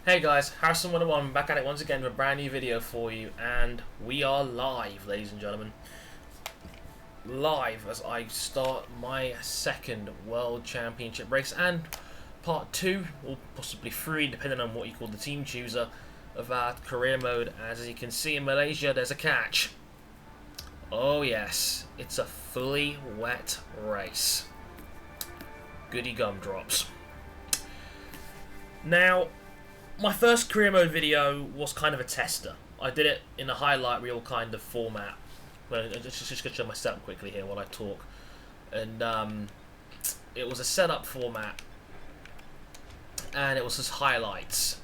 Hey guys, Harrison101 back at it once again with a brand new video for you, and we are live, ladies and gentlemen. Live as I start my second World Championship race and part 2, or possibly 3, depending on what you call the team chooser, of our career mode. As you can see in Malaysia, there's a catch. Oh yes, it's a fully wet race. Goody gumdrops. Now, my first career mode video was kind of a tester. I did it in a highlight reel kind of format. Well, just gonna show my setup quickly here while I talk. And it was a setup format, and it was just highlights.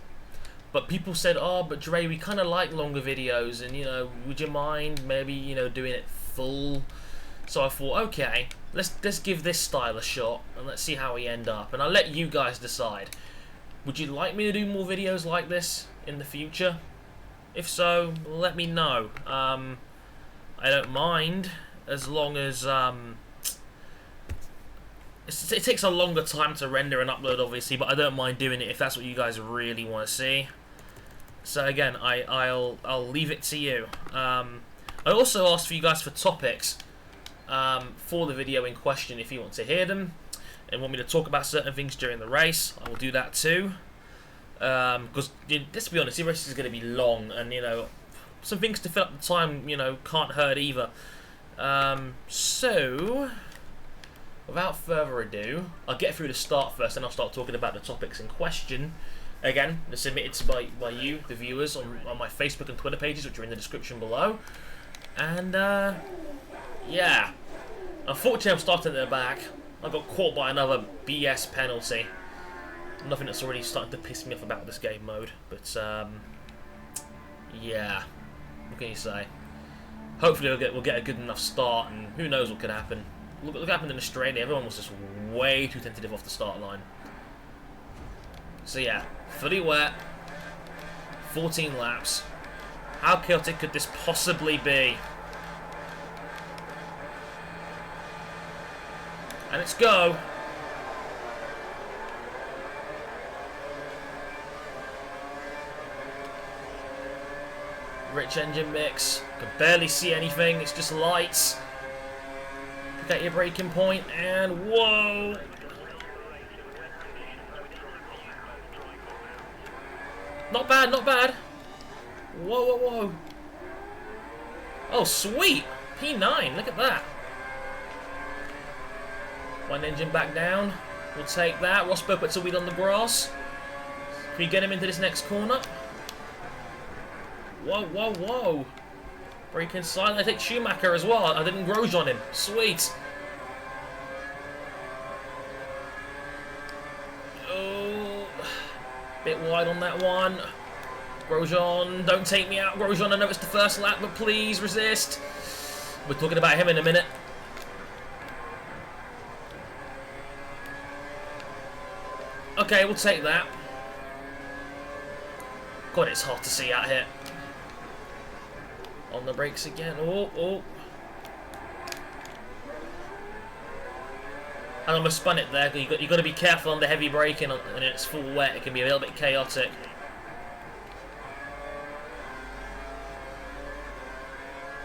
But people said, "Oh, but Dre, we kind of like longer videos, and would you mind maybe doing it full?" So I thought, okay, let's give this style a shot, and let's see how we end up. And I'll let you guys decide. Would you like me to do more videos like this in the future? If so, let me know. I don't mind, as long as it takes a longer time to render and upload, obviously, but I don't mind doing it if that's what you guys really want to see. So again, I'll leave it to you. I also asked for you guys for topics for the video in question if you want to hear them and want me to talk about certain things during the race. I will do that too, because let's be honest, the race is going to be long, and some things to fill up the time can't hurt either. So without further ado, I'll get through the start first, and I'll start talking about the topics in question. Again, they're submitted by you, the viewers, on my Facebook and Twitter pages, which are in the description below. And yeah, unfortunately I'm starting at the back. I got caught by another BS penalty. Nothing that's already starting to piss me off about this game mode, but yeah, what can you say? Hopefully we'll get a good enough start, and who knows what could happen. Look what happened in Australia. Everyone was just way too tentative off the start line. So yeah, fully wet, 14 laps. How chaotic could this possibly be? And let's go. Rich engine mix. Can barely see anything. It's just lights. Pick out your braking point, and whoa! Not bad, not bad. Whoa, whoa, whoa! Oh, sweet! P9. Look at that. One engine back down. We'll take that. Rosberg puts a wheel on the grass. Can we get him into this next corner? Whoa, whoa, whoa. Brake inside. I take Schumacher as well. I didn't Grosjean on him. Sweet. Oh. Bit wide on that one. Grosjean, don't take me out. Grosjean, I know it's the first lap, but please resist. We're talking about him in a minute. Okay, we'll take that. God, it's hard to see out here. On the brakes again. Oh, oh. I almost spun it there. You got to be careful on the heavy braking, and it's full wet. It can be a little bit chaotic.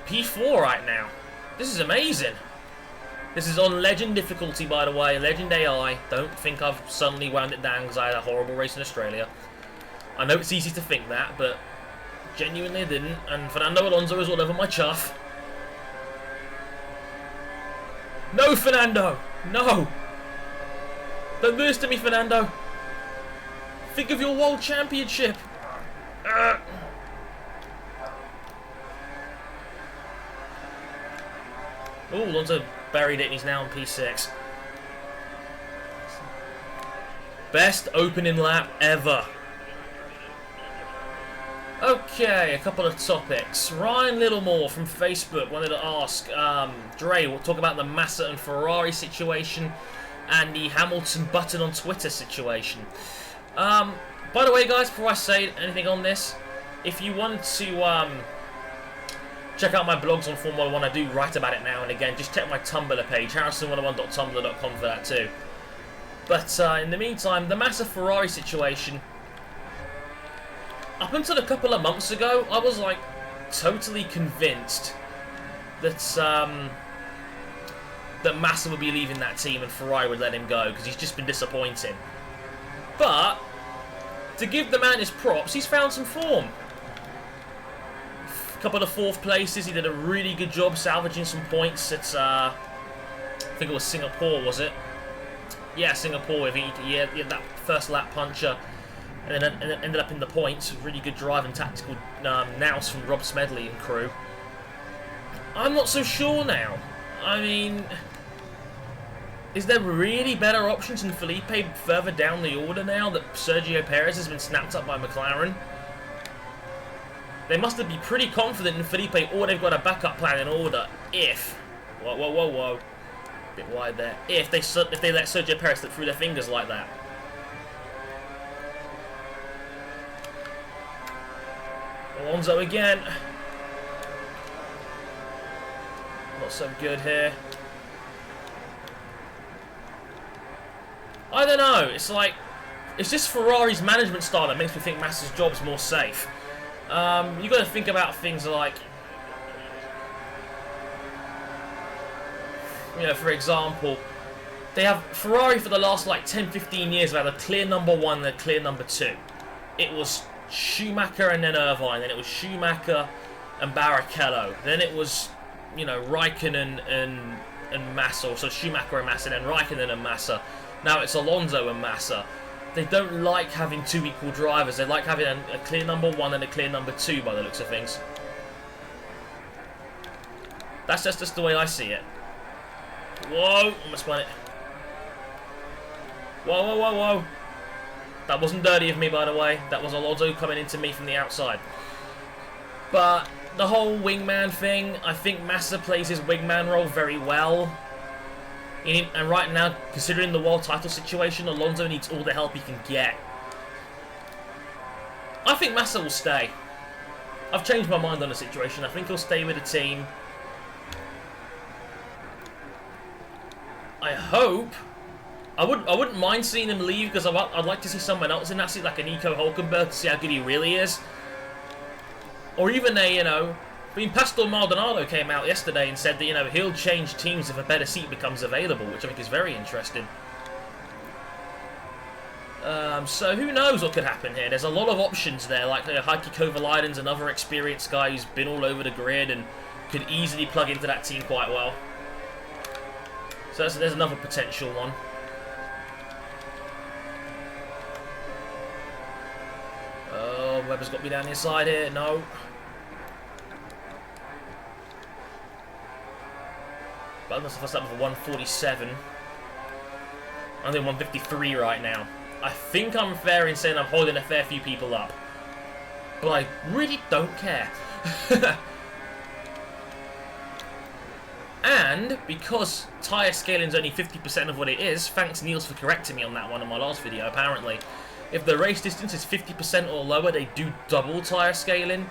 P4 right now. This is amazing. This is on Legend difficulty, by the way. Legend AI. Don't think I've suddenly wound it down because I had a horrible race in Australia. I know it's easy to think that, but genuinely I didn't. And Fernando Alonso is all over my chuff. No, Fernando! No! Don't do this to me, Fernando! Think of your World Championship! Oh, Alonso buried it and he's now on P6. Best opening lap ever. Okay, a couple of topics. Ryan Littlemore from Facebook wanted to ask, Dre, we'll talk about the Massa and Ferrari situation and the Hamilton Button on Twitter situation. By the way, guys, before I say anything on this, if you want to check out my blogs on Formula 1, I do write about it now and again. Just check my Tumblr page, harrison101.tumblr.com, for that too. But in the meantime, the Massa Ferrari situation, up until a couple of months ago, I was like totally convinced that that Massa would be leaving that team and Ferrari would let him go because he's just been disappointing. But to give the man his props, he's found some form. A couple of fourth places, he did a really good job salvaging some points at I think it was Singapore, was it? Yeah, Singapore. He had that first lap puncher, and then ended up in the points. Really good drive and tactical nous from Rob Smedley and crew. I'm not so sure now. I mean, is there really better options than Felipe further down the order now that Sergio Perez has been snapped up by McLaren? They must be pretty confident in Felipe, or they've got a backup plan in order if... Whoa. Bit wide there. If they let Sergio Perez slip through their fingers like that. Alonso again. Not so good here. I don't know. It's like, it's just Ferrari's management style that makes me think Massa's job's more safe. You got to think about things like, you know, for example, they have Ferrari for the last like 10-15 years have had a clear number one and a clear number two. It was Schumacher and then Irvine, then it was Schumacher and Barrichello, then it was, you know, Raikkonen and Massa, so Schumacher and Massa, then Raikkonen and Massa. Now it's Alonso and Massa. They don't like having two equal drivers. They like having a clear number one and a clear number two by the looks of things. That's just the way I see it. Whoa, almost spun it. Whoa. That wasn't dirty of me, by the way. That was Alonso coming into me from the outside. But the whole wingman thing, I think Massa plays his wingman role very well. And right now, considering the world title situation, Alonso needs all the help he can get. I think Massa will stay. I've changed my mind on the situation. I think he'll stay with the team. I hope. I wouldn't mind seeing him leave because I'd like to see someone else in that seat, like a Nico Hulkenberg, to see how good he really is. Or even a, you know, I mean, Pastor Maldonado came out yesterday and said that, you know, he'll change teams if a better seat becomes available, which I think is very interesting. So who knows what could happen here? There's a lot of options there, like Heikki Kovalainen's another experienced guy who's been all over the grid and could easily plug into that team quite well. So there's another potential one. Oh, Webber's got me down the inside here. No. But I must have up with 147. I'm in 153 right now. I think I'm fair in saying I'm holding a fair few people up. But I really don't care. And because tyre scaling is only 50% of what it is, thanks Niels for correcting me on that one in my last video, apparently. If the race distance is 50% or lower, they do double tyre scaling.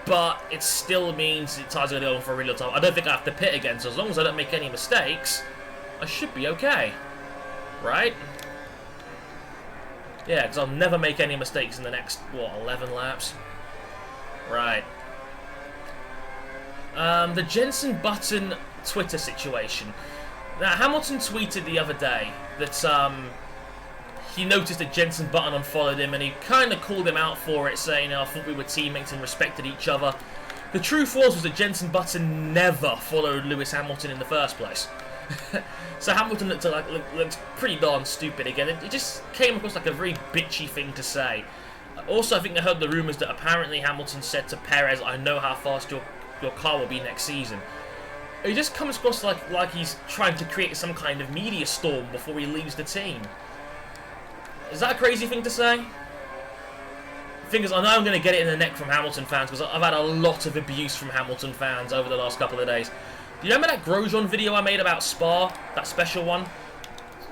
But it still means the tyres are going to go on for a really long time. I don't think I have to pit again, so as long as I don't make any mistakes, I should be okay. Right? Yeah, because I'll never make any mistakes in the next, what, 11 laps? Right. The Jenson Button Twitter situation. Now, Hamilton tweeted the other day that he noticed that Jenson Button unfollowed him and he kind of called him out for it, saying, I thought we were teammates and respected each other. The truth was that Jenson Button never followed Lewis Hamilton in the first place. So Hamilton looked pretty darn stupid again. It just came across like a very bitchy thing to say. Also, I think I heard the rumours that apparently Hamilton said to Perez, I know how fast your car will be next season. It just comes across like he's trying to create some kind of media storm before he leaves the team. Is that a crazy thing to say? The thing is, I know I'm going to get it in the neck from Hamilton fans because I've had a lot of abuse from Hamilton fans over the last couple of days. Do you remember that Grosjean video I made about Spa? That special one?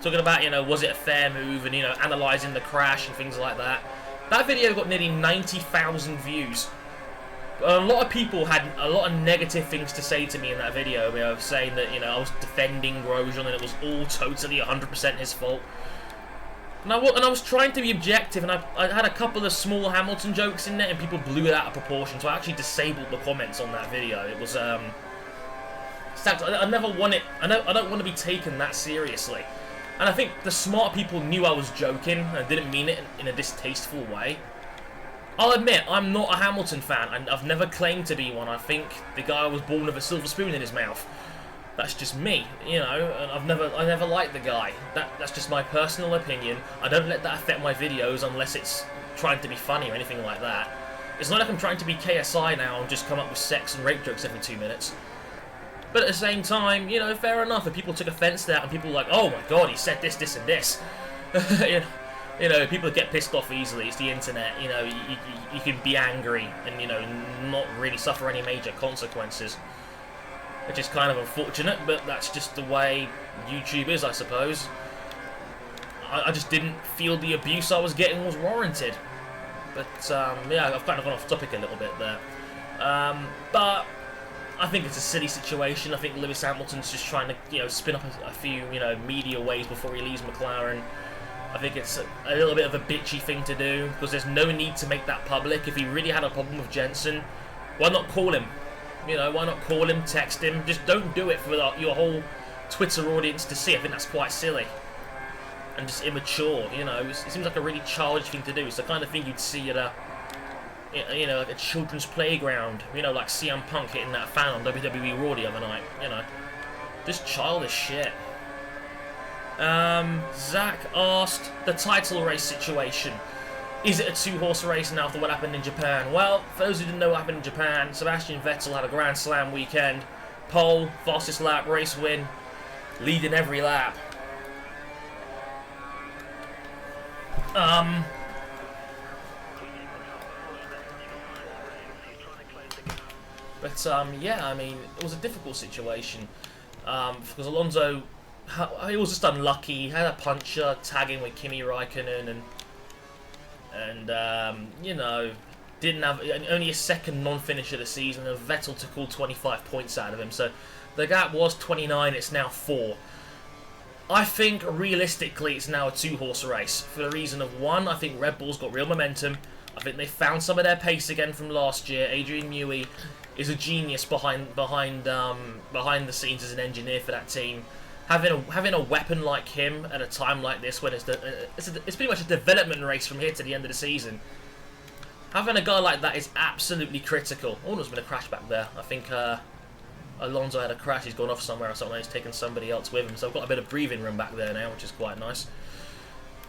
Talking about, you know, was it a fair move and, you know, analysing the crash and things like that. That video got nearly 90,000 views. A lot of people had a lot of negative things to say to me in that video, you know, saying that, you know, I was defending Grosjean and it was all totally 100% his fault. And I was trying to be objective, and I had a couple of small Hamilton jokes in there, and people blew it out of proportion, so I actually disabled the comments on that video. It was, sad. I never want it, I don't want to be taken that seriously. And I think the smart people knew I was joking, and I didn't mean it in a distasteful way. I'll admit, I'm not a Hamilton fan, and I've never claimed to be one. I think the guy was born with a silver spoon in his mouth. That's just me, you know, and I never liked the guy. That's just my personal opinion. I don't let that affect my videos unless it's trying to be funny or anything like that. It's not like I'm trying to be KSI now and just come up with sex and rape jokes every 2 minutes. But at the same time, you know, fair enough. If people took offence to that and people were like, oh my god, he said this, this and this. You know, people get pissed off easily. It's the internet, you know, you can be angry and, you know, not really suffer any major consequences. Which is kind of unfortunate, but that's just the way YouTube is, I suppose. I just didn't feel the abuse I was getting was warranted. But, yeah, I've kind of gone off topic a little bit there. But I think it's a silly situation. I think Lewis Hamilton's just trying to, you know, spin up a few, you know, media ways before he leaves McLaren. I think it's a little bit of a bitchy thing to do, because there's no need to make that public. If he really had a problem with Jensen, why not call him? You know, why not call him, text him? Just don't do it for your whole Twitter audience to see. I think that's quite silly. And just immature, you know. It seems like a really childish thing to do. It's the kind of thing you'd see at you know, like a children's playground. You know, like CM Punk hitting that fan on WWE Raw the other night. You know, just childish shit. Zach asked the title race situation. Is it a two-horse race now after what happened in Japan? Well, for those who didn't know what happened in Japan, Sebastian Vettel had a Grand Slam weekend. Pole, fastest lap, race win, leading every lap. Yeah, I mean, it was a difficult situation. Because Alonso, he was just unlucky. He had a puncher tagging with Kimi Raikkonen, and you know, didn't have only a second non-finish of the season, and Vettel took all 25 points out of him. So the gap was 29, it's now 4. I think realistically it's now a two-horse race for the reason of, one, I think Red Bull's got real momentum. I think they found some of their pace again from last year. Adrian Newey is a genius behind the scenes as an engineer for that team. Having a weapon like him at a time like this, when it's pretty much a development race from here to the end of the season. Having a guy like that is absolutely critical. Oh, there's been a crash back there. I think Alonso had a crash. He's gone off somewhere or something. He's taken somebody else with him. So I've got a bit of breathing room back there now, which is quite nice.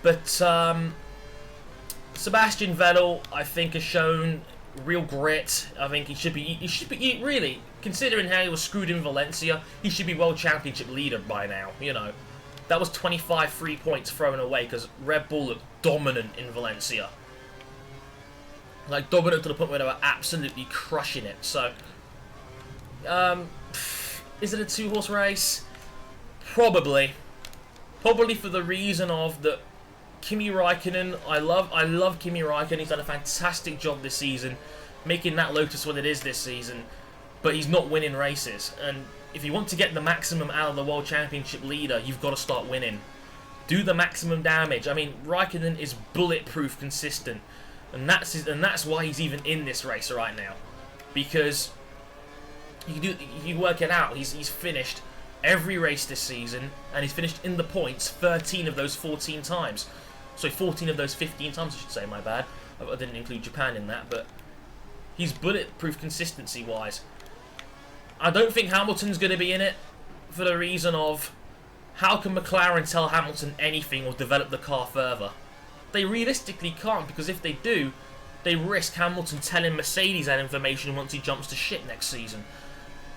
But Sebastian Vettel, I think, has shown real grit. I think he should be really, considering how he was screwed in Valencia, he should be World Championship leader by now. You know, that was 25 free points thrown away because Red Bull looked dominant in Valencia. Like, dominant to the point where they were absolutely crushing it. So, is it a two-horse race? Probably. Probably for the reason of that Kimi Raikkonen, I love Kimi Raikkonen. He's done a fantastic job this season, making that Lotus what it is this season. But he's not winning races. And if you want to get the maximum out of the World Championship leader, you've got to start winning. Do the maximum damage. I mean, Raikkonen is bulletproof consistent. And that's why he's even in this race right now. Because you work it out, he's finished every race this season, and he's finished in the points 13 of those 14 times. So 14 of those 15 times, I should say, my bad. I didn't include Japan in that, but he's bulletproof consistency-wise. I don't think Hamilton's going to be in it for the reason of, how can McLaren tell Hamilton anything or develop the car further? They realistically can't, because if they do, they risk Hamilton telling Mercedes that information once he jumps to shit next season.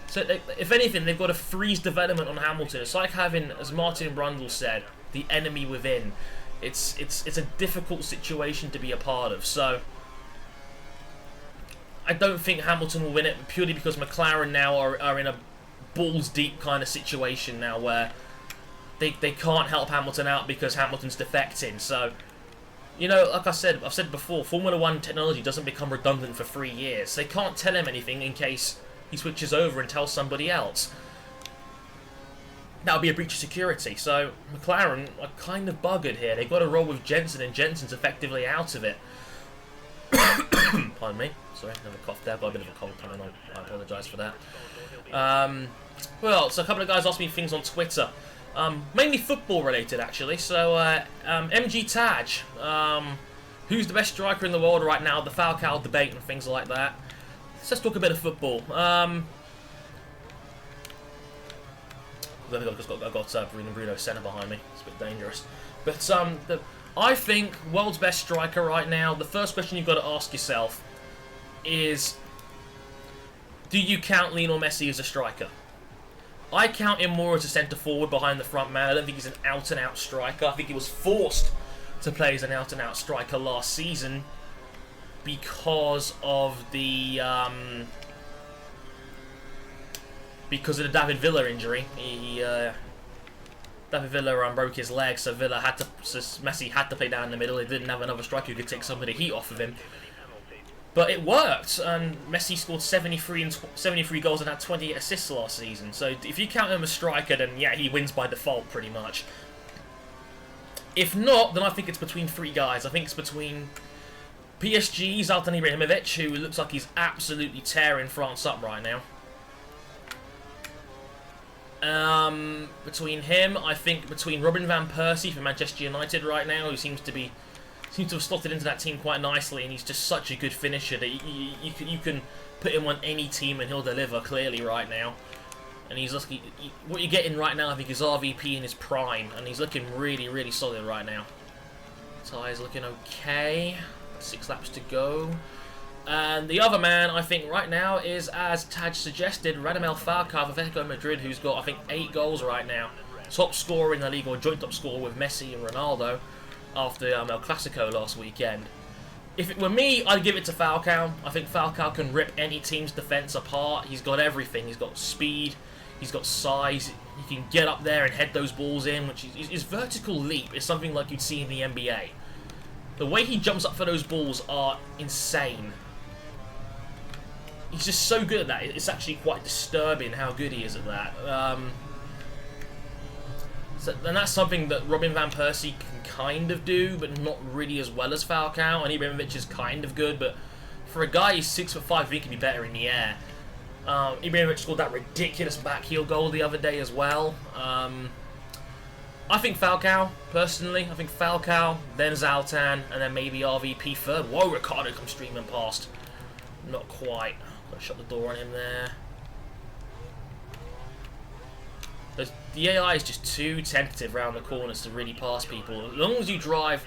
So, if anything, they've got to freeze development on Hamilton. It's like having, as Martin Brundle said, the enemy within. It's a difficult situation to be a part of. So, I don't think Hamilton will win it, purely because McLaren now are in a balls-deep kind of situation now where they can't help Hamilton out because Hamilton's defecting. So, you know, like I've said before, Formula 1 technology doesn't become redundant for 3 years. They can't tell him anything in case he switches over and tells somebody else. that would be a breach of security. So McLaren are kind of buggered here. They've got to roll with Jensen, and Jensen's effectively out of it. Pardon me. Sorry, I have a cough there. I've got a bit of a cold coming on. I apologise for that. Well, so a couple of guys asked me things on Twitter. Mainly football related, actually. So, MG Taj. Who's the best striker in the world right now? The Falcao debate and things like that. Let's talk a bit of football. I've got Bruno Senna behind me. It's a bit dangerous. But I think world's best striker right now, the first question you've got to ask yourself is, do you count Lionel Messi as a striker? I count him more as a centre-forward behind the front man. I don't think he's an out-and-out striker. I think he was forced to play as an out-and-out striker last season because of the David Villa injury. David Villa broke his leg, so Messi had to play down in the middle. He didn't have another striker who could take some of the heat off of him. But it worked, and Messi scored 73 goals and had 28 assists last season. So if you count him as striker, then yeah, he wins by default pretty much. If not, then I think it's between three guys. I think it's between PSG, Zlatan Ibrahimovic, who looks like he's absolutely tearing France up right now. Between him, I think between Robin van Persie for Manchester United right now, who seems to have slotted into that team quite nicely, and he's just such a good finisher that you can put him on any team and he'll deliver clearly right now. And he's looking, what you're getting right now, I think, is RVP in his prime, and he's looking really, really solid right now. Tyre's looking okay. 6 laps to go. And the other man, I think, right now is, as Taj suggested, Radamel Falcao of Atletico Madrid, who's got, I think, 8 goals right now. Top scorer in the league, or joint top scorer with Messi and Ronaldo after El Clasico last weekend. If it were me, I'd give it to Falcao. I think Falcao can rip any team's defence apart. He's got everything. He's got speed. He's got size. He can get up there and head those balls in, which his vertical leap is something like you'd see in the NBA. The way he jumps up for those balls are insane. He's just so good at that. It's actually quite disturbing how good he is at that. And that's something that Robin van Persie can kind of do, but not really as well as Falcao. And Ibrahimovic is kind of good, but for a guy who's 6'5", he can be better in the air. Ibrahimovic scored that ridiculous backheel goal the other day as well. I think Falcao, personally. I think Falcao, then Zlatan, and then maybe RVP third. Whoa, Ricardo comes streaming past. Not quite. Gotta shut the door on him there. The AI is just too tentative around the corners to really pass people. As long as you drive,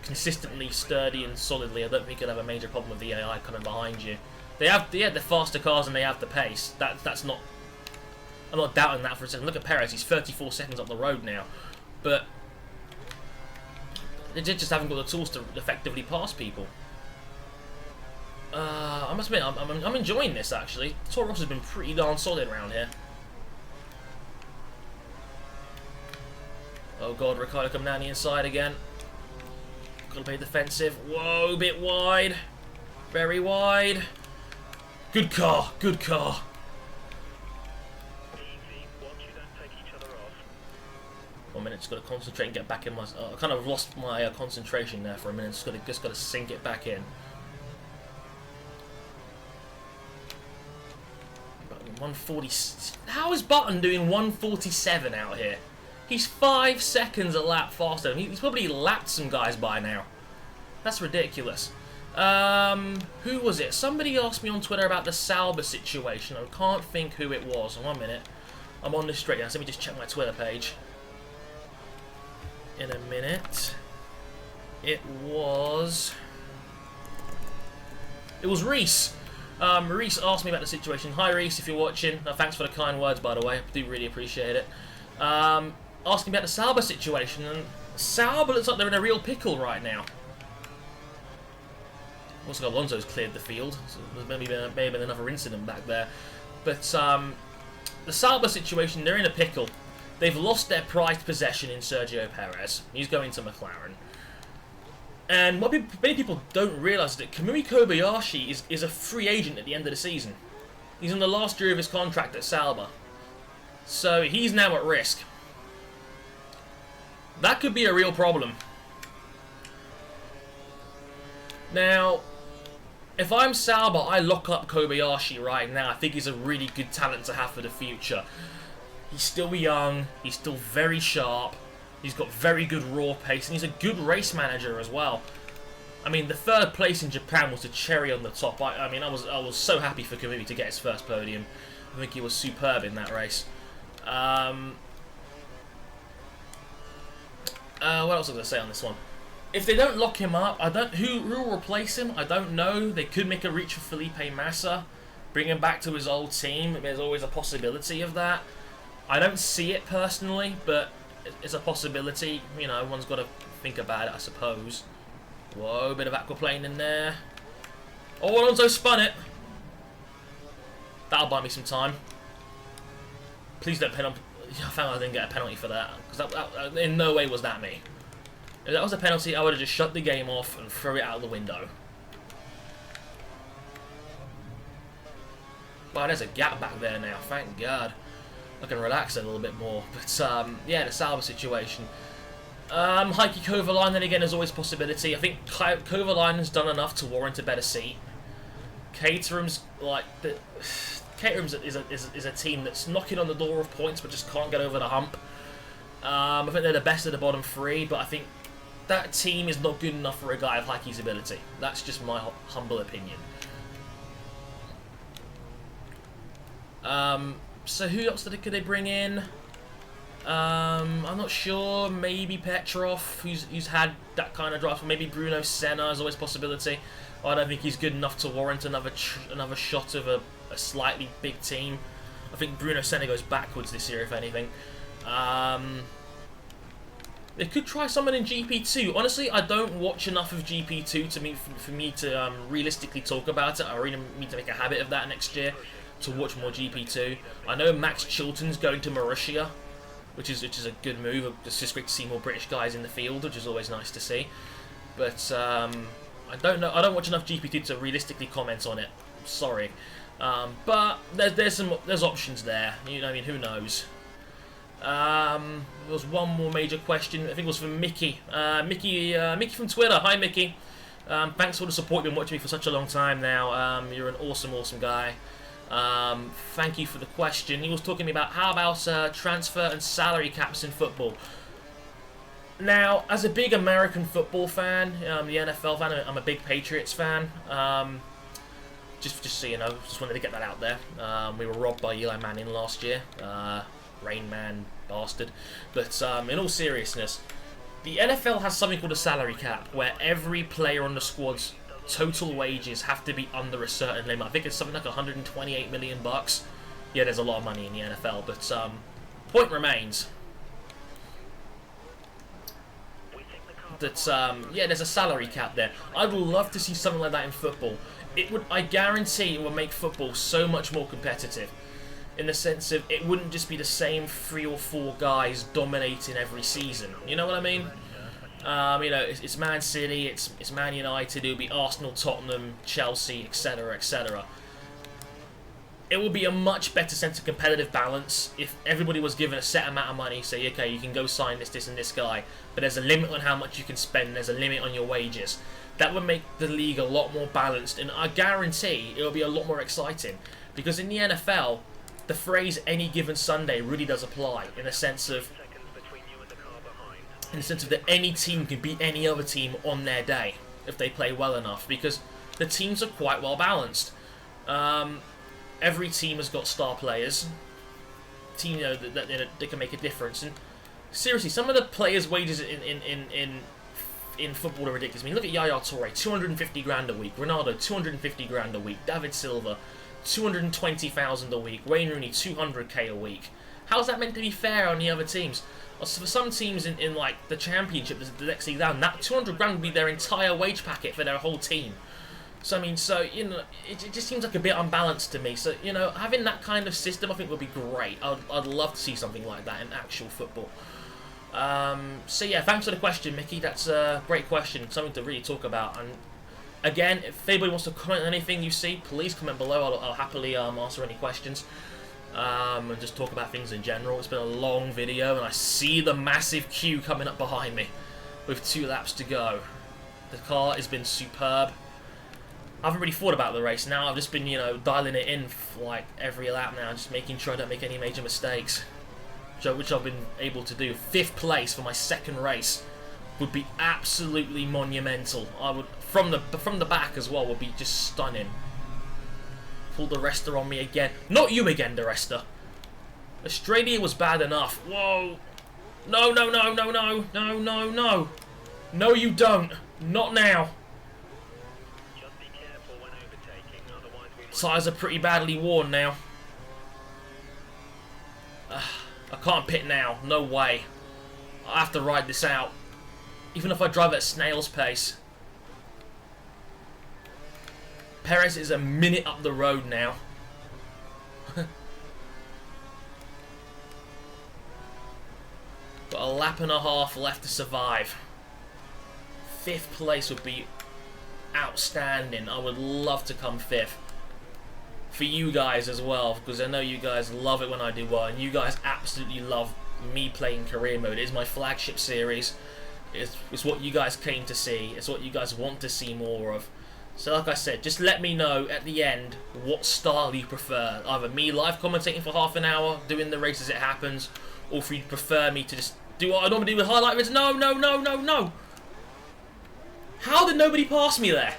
consistently, sturdy and solidly, I don't think you'll have a major problem with the AI coming behind you. They have the faster cars and they have the pace. That's not. I'm not doubting that for a second. Look at Perez; he's 34 seconds up the road now, but they just haven't got the tools to effectively pass people. I must admit, I'm enjoying this actually. Toro Rosso has been pretty darn solid around here. Oh god, Ricardo coming down the inside again. Gotta play defensive. Whoa, a bit wide. Very wide. Good car, good car. One minute, just got to concentrate and get back in my... I kind of lost my concentration there for a minute. Just got to sink it back in. 140... How is Button doing 147 out here? He's 5 seconds a lap faster. He's probably lapped some guys by now. That's ridiculous. Who was it? Somebody asked me on Twitter about the Sauber situation. I can't think who it was. 1 minute. I'm on this straight now. So let me just check my Twitter page. In a minute. It was Reese. Reese asked me about the situation. Hi Reese, if you're watching. Thanks for the kind words, by the way. I do really appreciate it. Asking about the Sauber situation, and Sauber looks like they're in a real pickle right now. Also, Alonso's cleared the field, so there's may have been another incident back there. But the Sauber situation, they're in a pickle. They've lost their prized possession in Sergio Perez. He's going to McLaren. And what many people don't realise is that Kamui Kobayashi is a free agent at the end of the season. He's in the last year of his contract at Sauber. So he's now at risk. That could be a real problem. Now, if I'm Sauber, I lock up Kobayashi right now. I think he's a really good talent to have for the future. He's still young, he's still very sharp, he's got very good raw pace, and he's a good race manager as well. I mean, the third place in Japan was the cherry on the top. I mean, I was so happy for Kamui to get his first podium. I think he was superb in that race. What else was I going to say on this one? If they don't lock him up, who will replace him? I don't know. They could make a reach for Felipe Massa, bring him back to his old team. There's always a possibility of that. I don't see it personally, but it's a possibility. You know, one's got to think about it, I suppose. Whoa, a bit of aquaplane in there. Oh, Alonso spun it. That'll buy me some time. Please don't penalty. I found I didn't get a penalty for that, because that in no way was that me. If that was a penalty, I would have just shut the game off and threw it out the window. Wow, there's a gap back there now, thank God. I can relax a little bit more. But, yeah, the Sauber situation. Heikki Kovalainen, again, is always a possibility. I think Kovalainen's done enough to warrant a better seat. Caterham's, like... Caterham's is a team that's knocking on the door of points but just can't get over the hump. I think they're the best of the bottom three, but I think that team is not good enough for a guy of Heikki's ability. That's just my humble opinion. So who else could they bring in? I'm not sure. Maybe Petrov, who's had that kind of draft. Or maybe Bruno Senna is always a possibility. I don't think he's good enough to warrant another shot of a slightly big team. I think Bruno Senna goes backwards this year, if anything. They could try someone in GP2. Honestly, I don't watch enough of GP2 for me to realistically talk about it. I really need to make a habit of that next year, to watch more GP2. I know Max Chilton's going to Mauritius, which is a good move. It's just great to see more British guys in the field, which is always nice to see. But I don't know. I don't watch enough GP2 to realistically comment on it. Sorry, but there's options there. You know, I mean, who knows? There was one more major question. I think it was from Mickey. Mickey from Twitter. Hi, Mickey. Thanks for the support. You've been watching me for such a long time now. You're an awesome guy. Thank you for the question. He was talking to me about how about transfer and salary caps in football. Now, as a big American football fan, the NFL fan, I'm a big Patriots fan. Just so you know, just wanted to get that out there. We were robbed by Eli Manning last year. Rain Man bastard. But in all seriousness, the NFL has something called a salary cap, where every player on the squad's total wages have to be under a certain limit. I think it's something like 128 million bucks. Yeah, there's a lot of money in the NFL, but point remains that yeah, there's a salary cap there. I'd love to see something like that in football. I guarantee it would make football so much more competitive, in the sense of it wouldn't just be the same 3 or 4 guys dominating every season. You know what I mean? You know, it's Man City, it's Man United, it'll be Arsenal, Tottenham, Chelsea, etc., etc. It would be a much better sense of competitive balance if everybody was given a set amount of money. Say, okay, you can go sign this, and this guy, but there's a limit on how much you can spend. There's a limit on your wages. That would make the league a lot more balanced, and I guarantee it'll be a lot more exciting. Because in the NFL, the phrase "any given Sunday" really does apply, in the sense of that any team can beat any other team on their day if they play well enough, because the teams are quite well balanced. Every team has got star players, team, you know, that they can make a difference. And seriously, some of the players' wages in football are ridiculous. I mean, look at Yaya Toure, 250 grand a week. Ronaldo, 250 grand a week. David Silva, 220,000 a week. Wayne Rooney, 200k a week. How's that meant to be fair on the other teams? Also, for some teams in like the Championship, the next league down, that 200 grand would be their entire wage packet for their whole team. So I mean, you know, it just seems like a bit unbalanced to me. So, you know, having that kind of system, I think, would be great. I'd love to see something like that in actual football. So yeah, thanks for the question, Mickey. That's a great question, something to really talk about. And again, if anybody wants to comment on anything you see, please comment below. I'll happily answer any questions. and just talk about things in general. It's been a long video, and I see the massive queue coming up behind me with 2 laps to go. The car has been superb. I haven't really thought about the race now. I've just been, you know, dialing it in for like every lap now, just making sure I don't make any major mistakes, which I've been able to do. 5th place for my 2nd race would be absolutely monumental. I would, from the back as well, would be just stunning. Pull the Resta on me again. Not you again, the Resta. Australia was bad enough. Whoa. No, no, no, no, no, no, no, no. No, you don't. Not now. Just be careful when overtaking, otherwise we might... Tyres are pretty badly worn now. I can't pit now. No way. I have to ride this out. Even if I drive at snail's pace. Perez is a minute up the road now. Got a lap and a half left to survive. 5th place would be outstanding. I would love to come 5th. For you guys as well, because I know you guys love it when I do well, and you guys absolutely love me playing career mode. It is my flagship series. It's what you guys came to see. It's what you guys want to see more of. So like I said, just let me know at the end what style you prefer. Either me live commentating for half an hour, doing the race as it happens, or if you prefer me to just do what I normally do with highlight vids. No, no, no, no, no. How did nobody pass me there?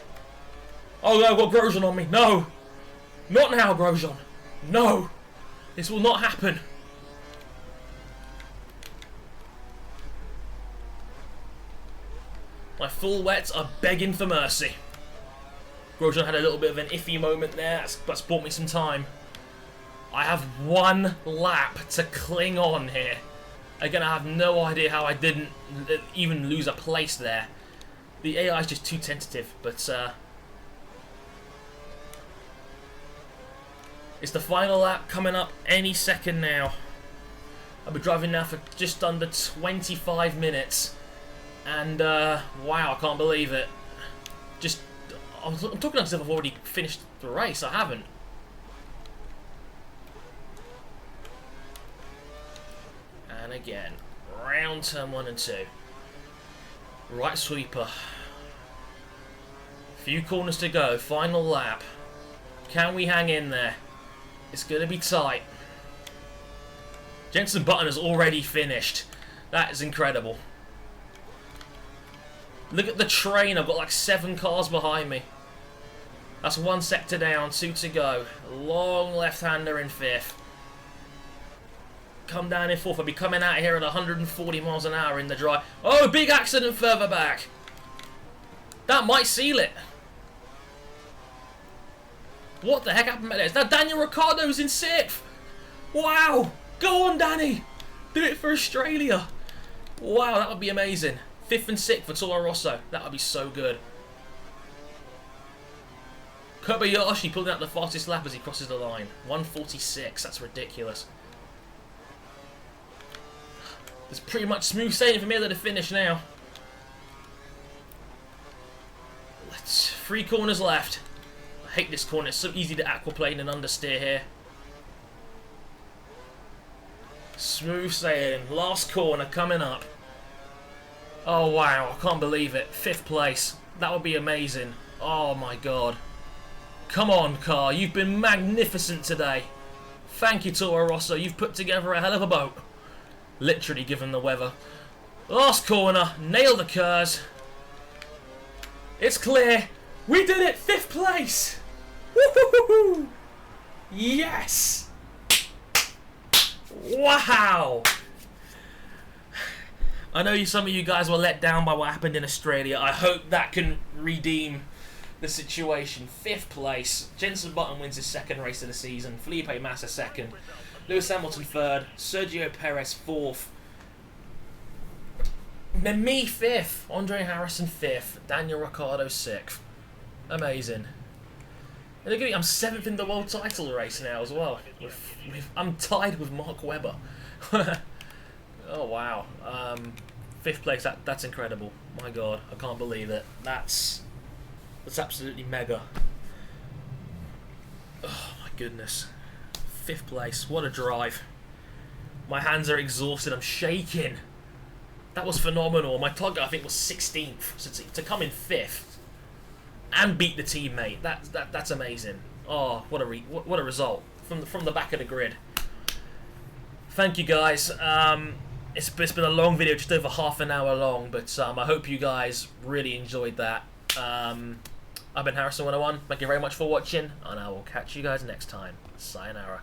Oh no, I've got Grosjean on me. No. Not now, Grosjean. No. This will not happen. My full wets are begging for mercy. Grosjean had a little bit of an iffy moment there. That's bought me some time. I have 1 lap to cling on here. Again, I have no idea how I didn't even lose a place there. The AI is just too tentative, but it's the final lap coming up any second now. I'll be driving now for just under 25 minutes. And, wow, I can't believe it. I'm talking as if I've already finished the race. I haven't. And again, round turn 1 and 2. Right sweeper. Few corners to go. Final lap. Can we hang in there? It's going to be tight. Jenson Button has already finished. That is incredible. Look at the train. I've got like 7 cars behind me. That's 1 sector down, 2 to go. Long left-hander in 5th. Come down in 4th. I'll be coming out of here at 140 miles an hour in the drive. Oh, big accident further back. That might seal it. What the heck happened there? Now Daniel Ricciardo's in 6th. Wow. Go on, Danny. Do it for Australia. Wow, that would be amazing. 5th and 6th for Toro Rosso. That would be so good. Kobayashi pulling out the fastest lap as he crosses the line. 1:46. That's ridiculous. It's pretty much smooth sailing from here to the finish now. 3 corners left. I hate this corner. It's so easy to aquaplane and understeer here. Smooth sailing. Last corner coming up. Oh wow, I can't believe it. 5th place. That would be amazing. Oh my god. Come on, car. You've been magnificent today. Thank you, Toro Rosso. You've put together a hell of a boat. Literally, given the weather. Last corner. Nail the curves. It's clear. We did it. 5th place. Woohoo! Yes. Wow. I know some of you guys were let down by what happened in Australia. I hope that can redeem the situation. 5th place. Jenson Button wins his 2nd race of the season. Felipe Massa 2nd. Lewis Hamilton 3rd. Sergio Perez 4th. Then me 5th. Andre Harrison 5th. Daniel Ricciardo 6th. Amazing. And look at me, I'm 7th in the world title race now as well. I'm tied with Mark Webber. Oh wow. 5th place, that's incredible. My god, I can't believe it. That's absolutely mega. Oh my goodness. 5th place. What a drive. My hands are exhausted. I'm shaking. That was phenomenal. My target, I think, was 16th. So to come in 5th and beat the teammate, that's amazing. Oh, what a result from the back of the grid. Thank you, guys. It's been a long video, just over half an hour long, but I hope you guys really enjoyed that. I've been Harrison101. Thank you very much for watching, and I will catch you guys next time. Sayonara.